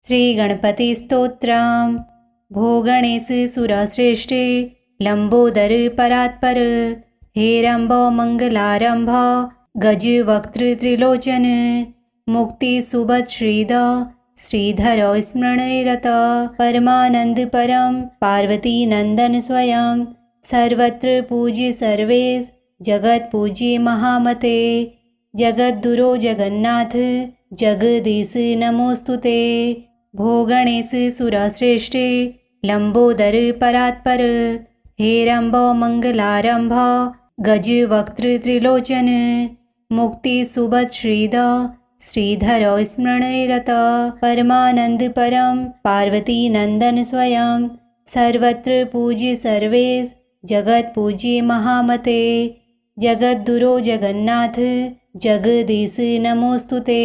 श्रीगणपतिस्तोत्रम्। भोगणेश सुरश्रेष्ठे लंबोदर परात्पर, हेरंबो मंगलारंभ गजवक्त्र त्रिलोचन, मुक्ति सुबत श्रीद श्रीधरो स्मरणरत, परमानंद परम पार्वती नंदन स्वयं, सर्वत्र पूज्य सर्वेश जगत पूज्य महामते, जगद्गुरो जगन्नाथ जगदीश नमोस्तुते। भोगणेश सुरश्रेष्ठे लंबोदर परात्पर, हेरंबो मंगलारंभ गजवक्त्र त्रिलोचन, मुक्ति सुबत श्रीद श्रीधरो स्मरणरत, परमानंद परम पार्वती नंदन स्वयं, सर्वत्र पूज्य सर्वेश जगत पूज्य महामते, जगद्गुरो जगन्नाथ जगदीश नमोस्तुते।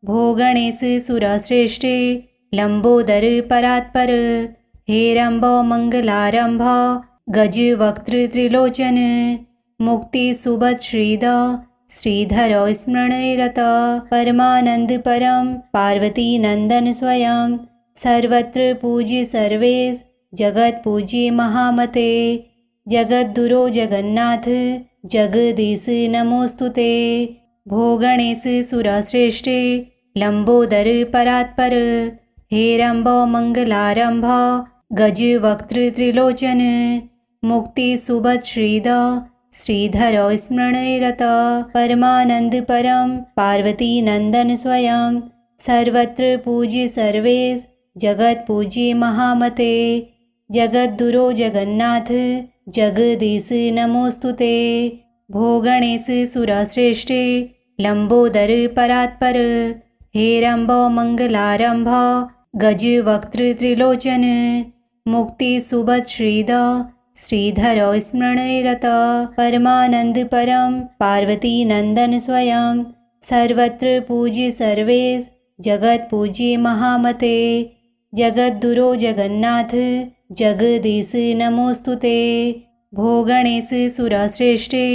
भोगणेश सुरश्रेष्ठे लंबोदर परात्पर, हेरंबो मंगलारंभ गजवक्त्र त्रिलोचन, मुक्ति सुबत श्रीद श्रीधरो स्मरणरत, परमानंद परम पार्वती नंदन स्वयं, सर्वत्र पूज्य सर्वेश जगत पूज्य महामते, जगद्गुरो जगन्नाथ जगदीश नमोस्तुते। भोगणेश सुरश्रेष्ठे लंबोदर परात्पर, हेरंबो मंगलारंभ गजवक्त्र त्रिलोचन, मुक्ति सुबत श्रीद श्रीधरो स्मरणरत, परमानंद परम पार्वती नंदन स्वयं, सर्वत्र पूज्य सर्वेश जगत पूज्य महामते, जगद्गुरो जगन्नाथ जगदीश नमोस्तुते। भोगणेश सुरश्रेष्ठे लंबोदर परात्पर, हेरंबो मंगलारंभ गजवक्त्र त्रिलोचन, मुक्ति सुबत श्रीद श्रीधरो स्मरणरत, परमानंद परम पार्वती नंदन स्वयं, सर्वत्र पूज्य सर्वेश जगत पूज्य महामते, जगद्गुरो जगन्नाथ जगदीश नमोस्तुते। भोगणेश सुरश्रेष्ठे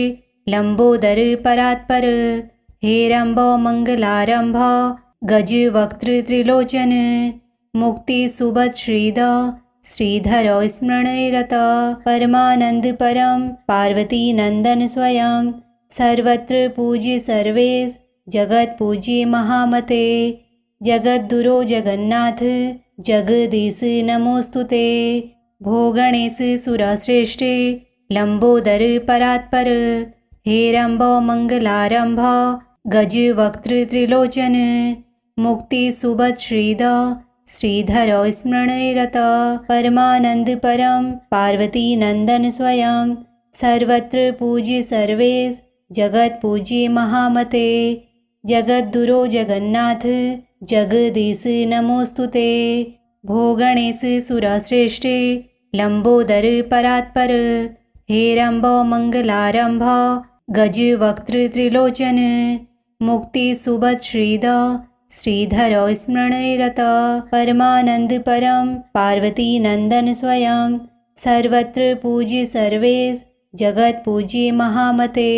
लंबोदर परात्पर, हेरंबो मंगलारंभ गजवक्त्र त्रिलोचन, मुक्ति सुबत श्रीद श्रीधरो स्मरणरत, परमानंद परम पार्वती नंदन स्वयं, सर्वत्र पूज्य सर्वेश जगत पूज्य महामते, जगद्गुरो जगन्नाथ जगदीश नमोस्तुते। भोगणेश सुरश्रेष्ठे लंबोदर परात्पर, हेरंबो मंगलारंभ गजवक्त्र त्रिलोचन, मुक्ति सुबत श्रीद श्रीधरो स्मरणरत, परमानंद परम पार्वती नंदन स्वयं, सर्वत्र पूज्य सर्वेश जगत पूज्य महामते, जगद्गुरो जगन्नाथ जगदीश नमोस्तुते। भोगणेश सुरश्रेष्ठे लंबोदर परात्पर, हेरंबो मंगलारंभ गजवक्त्र त्रिलोचन, मुक्ति सुबत श्रीद श्रीधरो स्मरणरत, परमानंद परम पार्वती नंदन स्वयं, सर्वत्र पूज्य सर्वेश जगत पूज्य महामते,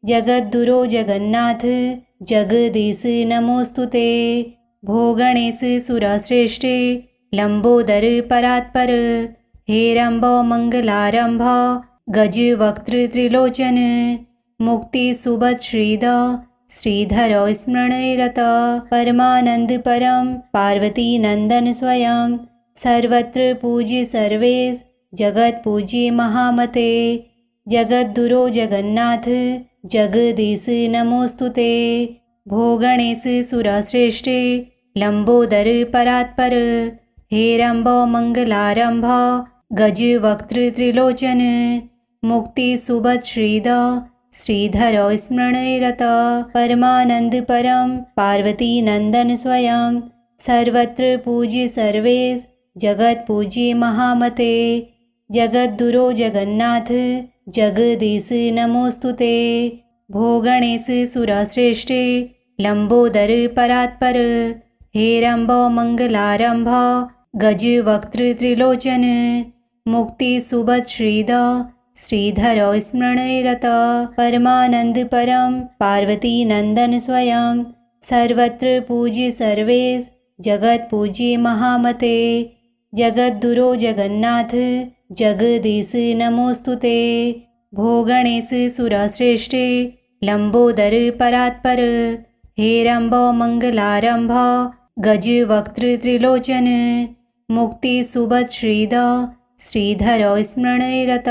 जगद्गुरो जगन्नाथ जगदीश नमोस्तुते। भोगणेश सुरश्रेष्ठे लंबोदर परात्पर, हेरंबो मंगलारंभ गजवक्त्र त्रिलोचन, मुक्ति सुबत श्रीद श्रीधरो स्मरणरत, परमानंद परम पार्वती नंदन स्वयं, सर्वत्र पूज्य सर्वेश जगत पूज्य महामते, जगद्गुरो जगन्नाथ जगदीश नमोस्तुते। भोगणेश सुरश्रेष्ठे लंबोदर परात्पर, हेरंबो मंगलारंभ गजवक्त्र त्रिलोचन, मुक्ति सुबत श्रीद श्रीधरो स्मरणरत, परमानंद परम पार्वती नंदन स्वयं, सर्वत्र पूज्य सर्वेश जगत पूज्य महामते, जगद्गुरो जगन्नाथ जगदीश नमोस्तुते। भोगणेश सुरश्रेष्ठे लंबोदर परात्पर, हेरंबो मंगलारंभ गजवक्त्र त्रिलोचन, मुक्ति सुबत श्रीद श्रीधरो स्मरणरत, परमानंद परम पार्वती नंदन स्वयं, सर्वत्र पूज्य सर्वेश जगत पूज्य महामते। जगद्गुरो जगन्नाथ जगदीश नमोस्तुते। भोगणेश सुरश्रेष्ठे लंबोदर परात्पर। हेरंबो मंगलारंभ गजवक्त्र त्रिलोचन। मुक्ति सुबत श्रीद श्रीधर स्मरणरत।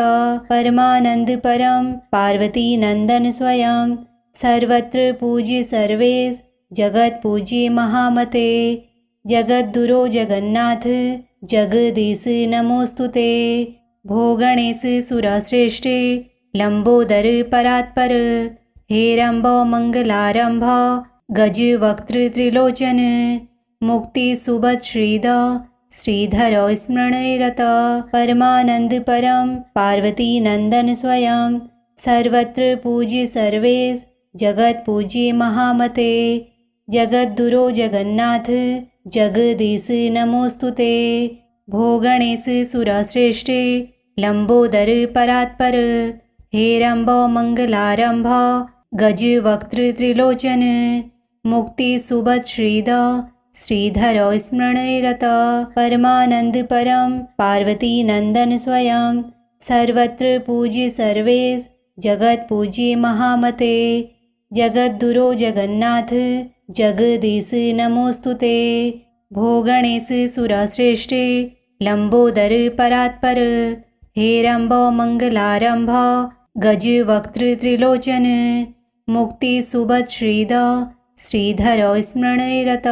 परमानंद परम पार्वती नंदन स्वयं। सर्वत्र पूज्य सर्वेश जगत पूज्य महामते। जगद्गुरो जगन्नाथ जगदीश नमोस्तुते। भोगणेश सुरश्रेष्ठे लंबोदर परात्पर। हेरंबो मंगलारंभ गजवक्त्र त्रिलोचन। मुक्ति सुबत श्रीद श्रीधर स्मरणरत। परमानंद परम पार्वती नंदन स्वयं। सर्वत्र पूज्य सर्वेश जगत पूज्य महामते। जगद्गुरो जगन्नाथ जगदीश नमोस्तुते। भोगणेश सुरश्रेष्ठे लंबोदर परात्पर। हेरंबो मंगलारंभ गजवक्त्र त्रिलोचन। मुक्ति सुबत श्रीद श्रीधर स्मरणरत। परमानंद परम पार्वती नंदन स्वयं। सर्वत्र पूज्य सर्वेश जगत पूज्य महामते। जगद्गुरो जगन्नाथ जगदीश नमोस्तुते। भोगणेश सुरश्रेष्ठे लंबोदर परात्पर। हेरंबो मंगलारंभ गजवक्त्र त्रिलोचन। मुक्ति सुबत श्रीद श्रीधर स्मरणरत।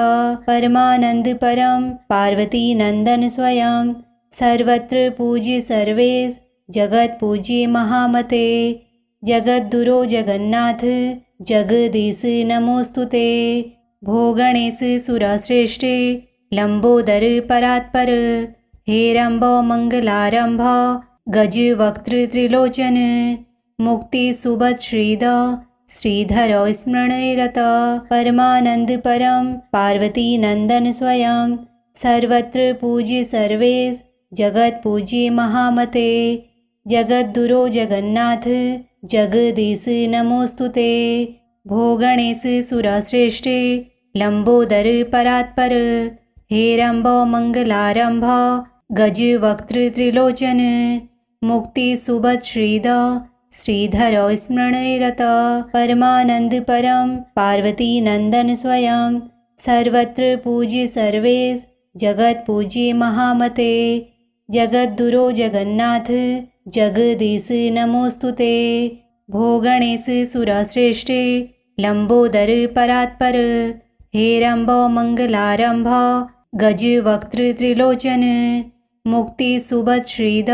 परमानंद परम पार्वती नंदन स्वयं। सर्वत्र पूज्य सर्वेश जगत पूज्य महामते। जगद्गुरो जगन्नाथ जगदीश नमोस्तुते। भोगणेश सुरश्रेष्ठे लंबोदर परात्पर। हेरंबो मंगलारंभ गजवक्त्र त्रिलोचन। मुक्ति सुबत श्रीद श्रीधर स्मरणरत। परमानंद परम पार्वती नंदन स्वयं। सर्वत्र पूज्य सर्वेश जगत पूज्य महामते। जगद्गुरो जगन्नाथ जगदीश नमोस्तुते। भोगणेश सुरश्रेष्ठे लंबोदर परात्पर। हेरंबो मंगलारंभ गजवक्त्र त्रिलोचन। मुक्ति सुबत श्रीद श्रीधर स्मरणरत। परमानंद परम पार्वती नंदन स्वयं। सर्वत्र पूज्य सर्वेश जगत पूज्य महामते। जगद्गुरो जगन्नाथ जगदीश नमोस्तुते। भोगणेश सुरश्रेष्ठे लंबोदर परात्पर। हेरंबो मंगलारंभ गजवक्त्र त्रिलोचन। मुक्ति सुबत श्रीद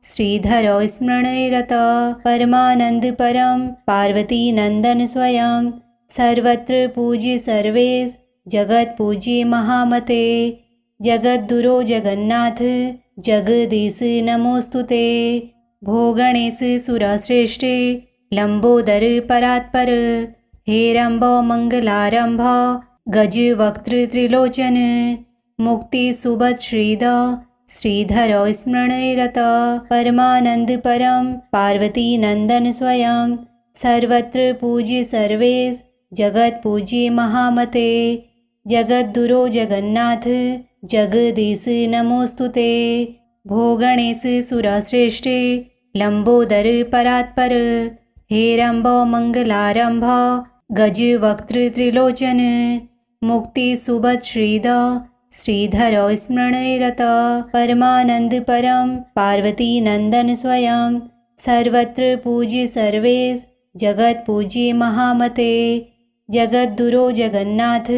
श्रीधर स्मरणरत। परमानंद परम पार्वती नंदन स्वयं। सर्वत्र पूज्य सर्वेश जगत पूज्य महामते। जगद्गुरो जगन्नाथ जगदीश नमोस्तुते। भोगणेश सुरश्रेष्ठे लंबोदर परात्पर। हेरंबो मंगलारंभ गजवक्त्र त्रिलोचन। मुक्ति सुबत श्रीद श्रीधर स्मरणरत। परमानंद परम पार्वती नंदन स्वयं। सर्वत्र पूज्य सर्वेश जगत पूज्य महामते। जगद्गुरो जगन्नाथ जगदीश नमोस्तुते। भोगणेश सुरश्रेष्ठे लंबोदर परात्पर। हेरंबो मंगलारंभ गजवक्त्र त्रिलोचन। मुक्ति सुबत श्रीद श्रीधर स्मरणरत। परमानंद परम पार्वती नंदन स्वयं। सर्वत्र पूज्य सर्वेश जगत पूज्य महामते। जगद्गुरो जगन्नाथ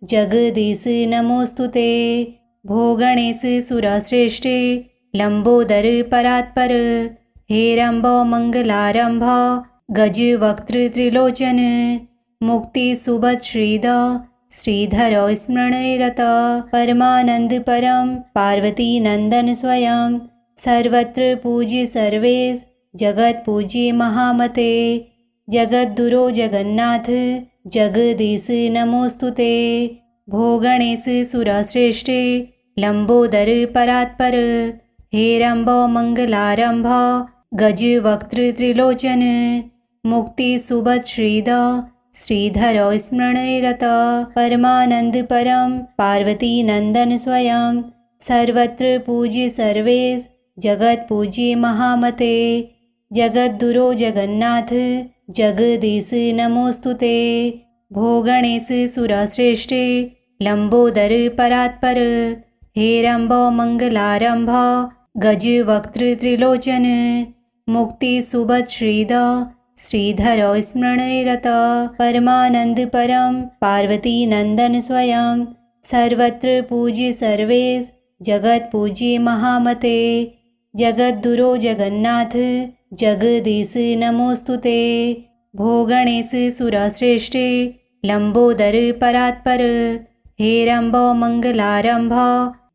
जगदीश नमोस्तुते। भोगणेश सुरश्रेष्ठे लंबोदर परात्पर। हेरंबो मंगलारंभ गजवक्त्र त्रिलोचन। मुक्ति सुबत श्रीद श्रीधर स्मरणरत। परमानंद परम पार्वती नंदन स्वयं। सर्वत्र पूज्य सर्वेश जगत पूज्य महामते। जगद्गुरो जगन्नाथ जगदीश नमोस्तुते। भोगणेश सुरश्रेष्ठे लंबोदर परात्पर। हेरंबो मंगलारंभ गजवक्त्र त्रिलोचन। मुक्ति सुबत श्रीद श्रीधरो स्मरणैरत परमानंद परम पार्वती नंदन स्वयं सर्वत्र पूज्य सर्वेश जगत पूज्य महामते जगद्गुरो जगन्नाथ जगदीश नमोस्तुते भोगणेश सुरश्रेष्ठे लंबोदर परात्पर हेरंब मंगलारंभ गज वक्त्र त्रिलोचन मुक्ति सुबत श्रीद श्रीधरो स्मरणैरत परमानंद परम पार्वती नंदन स्वयं सर्वत्र पूज्य सर्वेश जगत पूज्य महामते जगद्गुरो जगन्नाथ जगदीश नमोस्तुते भोगणेश सुरश्रेष्ठे लंबोदर परात्पर हेरंब मंगलारंभ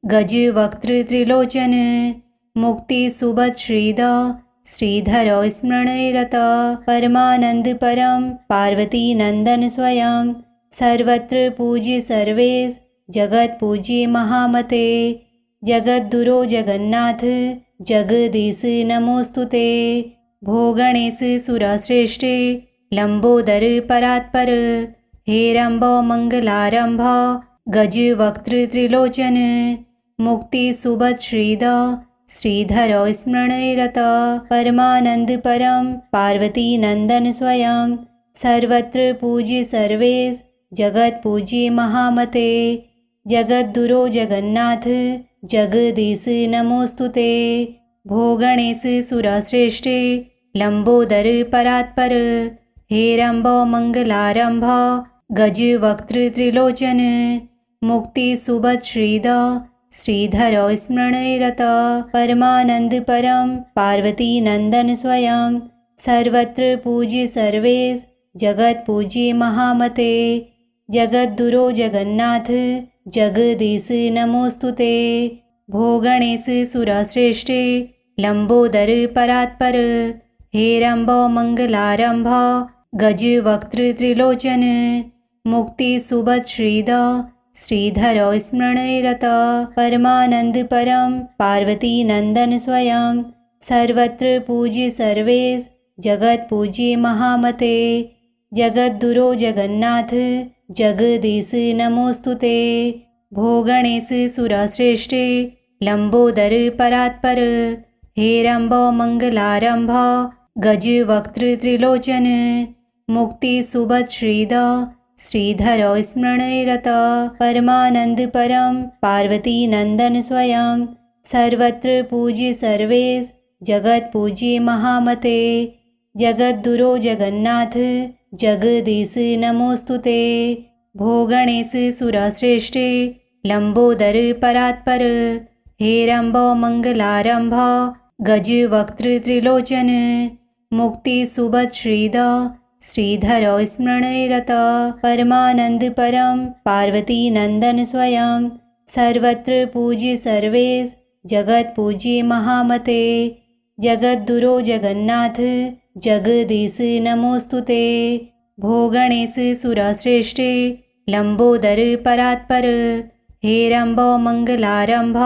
गज वक्त्र त्रिलोचन मुक्ति सुबत श्रीद श्रीधरो स्मरणैरत परमानंद परम पार्वती नंदन स्वयं सर्वत्र पूज्य सर्वेश जगत पूज्य महामते जगद्गुरो जगन्नाथ जगदीश नमोस्तुते भोगणेश सुरश्रेष्ठे लंबोदर परात्पर हेरंब मंगलारंभ गज वक्त्र त्रिलोचन मुक्ति सुबत श्रीद श्रीधरो स्मरणैरत परमानंद परम पार्वती नंदन स्वयं सर्वत्र पूज्य सर्वेश जगत पूज्य महामते जगद्गुरो जगन्नाथ जगदीश नमोस्तुते भोगणेश सुरश्रेष्ठे लंबोदर परात्पर हेरंब मंगलारंभ गज वक्त्र त्रिलोचन मुक्ति सुबत श्रीद श्रीधरो स्मरणैरत परमानंद परम पार्वती नंदन स्वयं सर्वत्र पूज्य सर्वेश जगत पूज्य महामते जगद्गुरो जगन्नाथ जगदीश नमोस्तुते भोगणेश सुरश्रेष्ठे लंबोदर परात्पर हेरंब मंगलारंभ गज वक्त्र त्रिलोचन मुक्ति सुबत श्रीद श्रीधरो स्मरणैरत परमानंद परम पार्वती नंदन स्वयं सर्वत्र पूज्य सर्वेश जगत पूज्य महामते जगद्गुरो जगन्नाथ जगदीश नमोस्तुते भोगणेश सुरश्रेष्ठे लंबोदर परात्पर हेरंब मंगलारंभ गज वक्त्र त्रिलोचन मुक्ति सुबत श्रीद श्रीधरो स्मरणैरत परमानंद परम पार्वती नंदन स्वयं सर्वत्र पूज्य सर्वेश जगत पूज्य महामते जगद्गुरो जगन्नाथ जगदीश नमोस्तुते भोगणेश सुरश्रेष्ठे लंबोदर परात्पर हेरंब मंगलारंभ गज वक्त्र त्रिलोचन मुक्ति सुबत श्रीद श्रीधरो स्मरणैरत परमानंद परम पार्वती नंदन स्वयं सर्वत्र पूज्य सर्वेश जगत पूज्य महामते जगद्गुरो जगन्नाथ जगदीश नमोस्तुते भोगणेश सुरश्रेष्ठे लंबोदर परात्पर हेरंब मंगलारंभ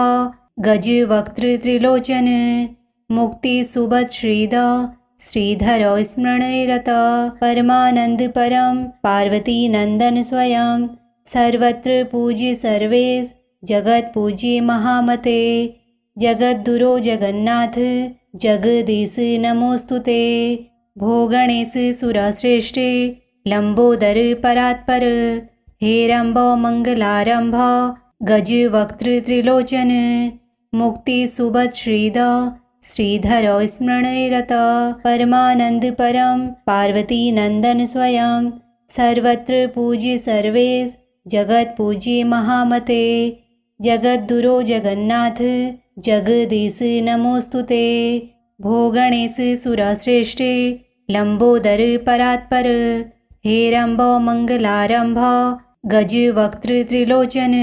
गज वक्त्र त्रिलोचन मुक्ति सुबत श्रीद श्रीधरो स्मरणैरत परमानंद परम पार्वती नंदन स्वयं सर्वत्र पूज्य सर्वेश जगत पूज्य महामते जगद्गुरो जगन्नाथ जगदीश नमोस्तुते भोगणेश सुरश्रेष्ठे लंबोदर परात्पर हेरंब मंगलारंभ गज वक्त्र त्रिलोचन मुक्ति सुबत श्रीद श्रीधरो स्मरणैरत परमानंद परम पार्वती नंदन स्वयं सर्वत्र पूज्य सर्वेश जगत पूज्य महामते जगद्गुरो जगन्नाथ जगदीश नमोस्तुते भोगणेश सुरश्रेष्ठे लंबोदर परात्पर हेरंब मंगलारंभ गज वक्त्र त्रिलोचन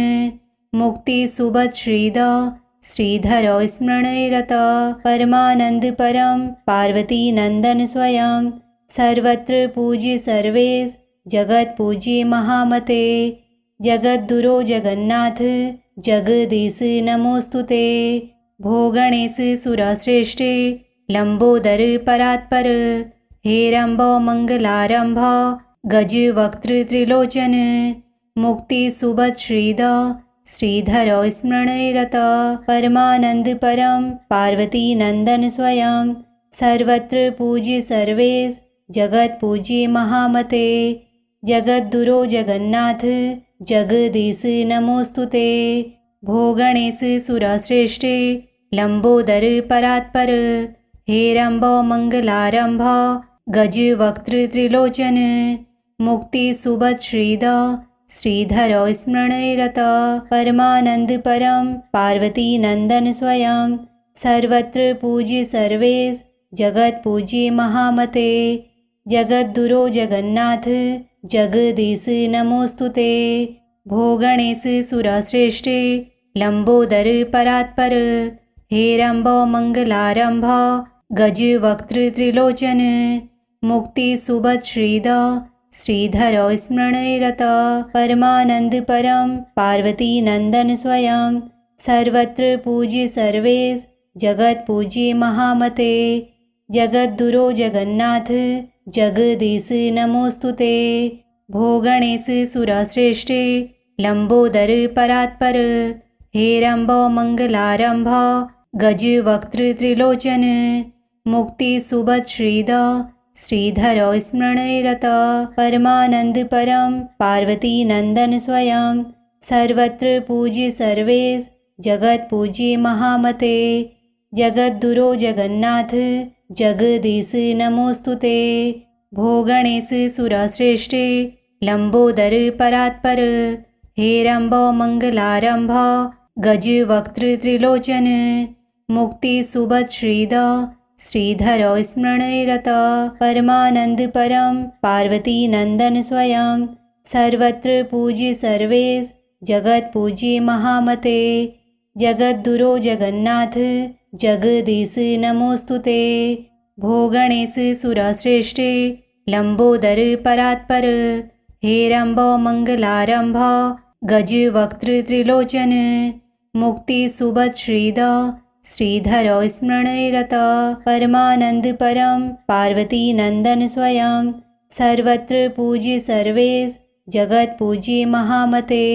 मुक्ति सुबत श्रीद श्रीधरो स्मरणैरत परमानंद परम पार्वती नंदन स्वयं सर्वत्र पूज्य सर्वेश जगत पूज्य महामते जगद्गुरो जगन्नाथ जगदीश नमोस्तुते भोगणेश सुरश्रेष्ठे लंबोदर परात्पर हेरंब मंगलारंभ गज वक्त्र त्रिलोचन मुक्ति सुबत श्रीद श्रीधर स्मरणरत परमानंद परम पार्वती नंदन स्वयं सर्वत्र पूज्य सर्वेश जगत पूज्य महामते जगद्गुरो जगन्नाथ जगदीश नमोस्तुते भोगणेश सुरश्रेष्ठे लंबोदर परात्पर हेरंब मंगलारंभ गज वक्त्र त्रिलोचन मुक्ति सुबत श्रीद श्रीधर स्मरणरत परमानंद परम पार्वती नंदन स्वयं सर्वत्र पूज्य सर्वेश जगत पूज्य महामते जगद्गुरो जगन्नाथ जगदीश नमोस्तुते भोगणेश सुरश्रेष्ठे लंबोदर परात्पर हेरंब मंगलारंभ गज वक्त्र त्रिलोचन मुक्ति सुबत श्रीद श्रीधर स्मरणरत परमानंद परम पार्वती नंदन स्वयं सर्वत्र पूज्य सर्वेश जगत पूज्य महामते जगद्गुरो जगन्नाथ जगदीश नमोस्तुते भोगणेश सुरश्रेष्ठे लंबोदर परात्पर हेरंब मंगलारंभ गज वक्त्र त्रिलोचन मुक्ति सुबत श्रीद श्रीधर स्मरणरत परमानंद परम पार्वती नंदन स्वयं सर्वत्र पूज्य सर्वेश जगत पूज्य महामते जगद्गुरो जगन्नाथ जगदीश नमोस्तुते भोगणेश सुरश्रेष्ठे लंबोदर परात्पर हेरंब मंगलारंभ गज वक्त्र त्रिलोचन मुक्ति सुबत श्रीद श्रीधर स्मरणरत परमानंद परम पार्वती नंदन स्वयं सर्वत्र पूज्य सर्वेश जगत पूज्य महामते जगद्गुरो जगन्नाथ जगदीश नमोस्तुते भोगणेश सुरश्रेष्ठे लंबोदर परात्पर हेरंब मंगलारंभ गज वक्त्र त्रिलोचन मुक्ति सुबत श्रीद श्रीधर स्मरणरत परमानंद परम पार्वती नंदन स्वयं सर्वत्र पूज्य सर्वेश जगत पूज्य महामते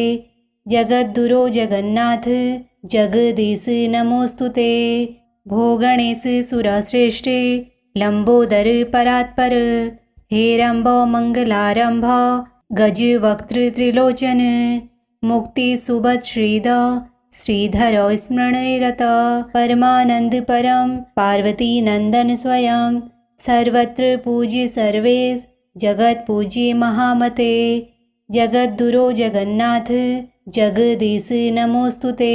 जगद्गुरो जगन्नाथ जगदीश नमोस्तुते भोगणेश सुरश्रेष्ठे लंबोदर परात्पर हेरंब मंगलारंभ गज वक्त्र त्रिलोचन मुक्ति सुबत श्रीद श्रीधर स्मरणरत परमानंद परम पार्वती नंदन स्वयं सर्वत्र पूज्य सर्वेश जगत पूज्य महामते जगद्गुरो जगन्नाथ जगदीश नमोस्तुते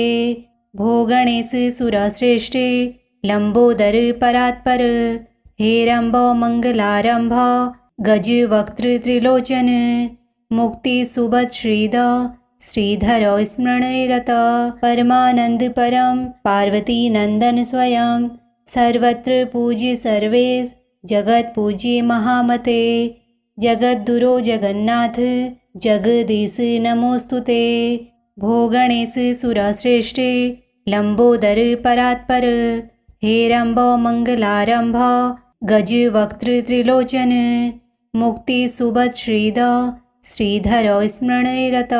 भोगणेश सुरश्रेष्ठे लंबोदर परात्पर हेरंब मंगलारंभ गज वक्त्र त्रिलोचन मुक्ति सुबत श्रीद श्रीधर स्मरणरत परमानंद परम पार्वती नंदन स्वयं सर्वत्र पूज्य सर्वेश जगत पूज्य महामते जगद्गुरो जगन्नाथ जगदीश नमोस्तुते भोगणेश सुरश्रेष्ठे लंबोदर परात्पर हेरंब मंगलारंभ गज वक्त्र त्रिलोचन मुक्ति सुबत श्रीद श्रीधर स्मरणरत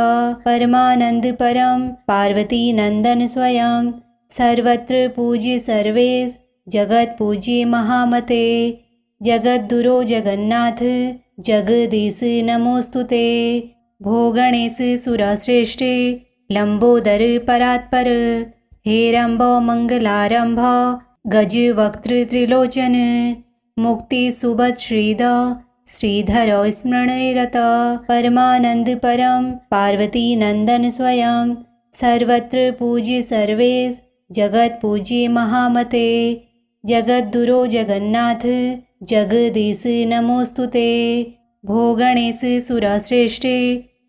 परमानंद परम पार्वती नंदन स्वयं सर्वत्र पूज्य सर्वेश जगत पूज्य महामते जगद्गुरो जगन्नाथ जगदीश नमोस्तुते भोगणेश सुरश्रेष्ठे लंबोदर परात्पर हेरंब मंगलारंभ गज वक्त्र त्रिलोचन मुक्ति सुबत श्रीद श्रीधर स्मरणरत परमानंद परम पार्वती नंदन स्वयं सर्वत्र पूज्य सर्वेश जगत पूज्य महामते जगद्गुरो जगन्नाथ जगदीश नमोस्तुते भोगणेश सुरश्रेष्ठे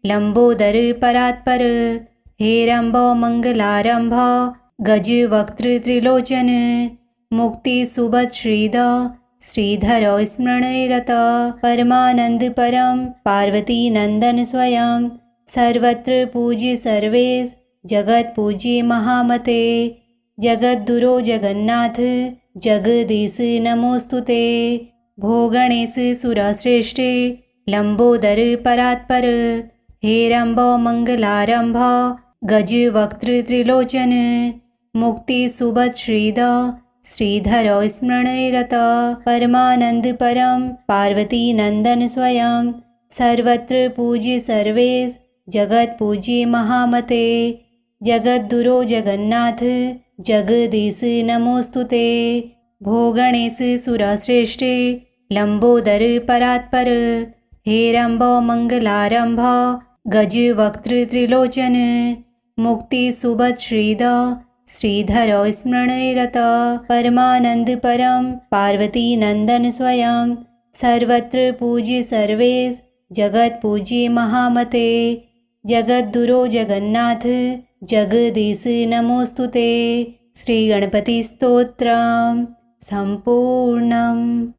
लंबोदर परात्पर हेरंब मंगलारंभ गज वक्त्र त्रिलोचन मुक्ति सुबत श्रीद श्रीधर स्मरणरत परमानंद परम पार्वती नंदन स्वयं सर्वत्र पूज्य सर्वेश जगत पूज्य महामते जगद्गुरो जगन्नाथ जगदीश नमोस्तुते भोगणेश सुरश्रेष्ठे लंबोदर परात्पर हेरंबो मंगलारंभ गजवक्त्र त्रिलोचन मुक्ति सुबत श्रीद श्रीधरो स्मरणरत परमानंद परम पार्वती नंदन स्वयं सर्वत्र पूज्य सर्वेश जगत पूज्य महामते जगद्गुरो जगन्नाथ जगदीश नमोस्तुते भो गणेश सुरश्रेष्ठे लंबोदर परात्पर हेरंबो मंगलारंभ गजवक्त्र त्रिलोचन मुक्ति सुबत श्रीद श्रीधरो स्मरणरत परमानंद परम पार्वती नंदन स्वयं सर्वत्र पूज्य सर्वेश जगत पूज्य महामते जगद्गुरो जगन्नाथ जगदीश नमोस्तुते। श्री गणपति स्तोत्रम संपूर्णम।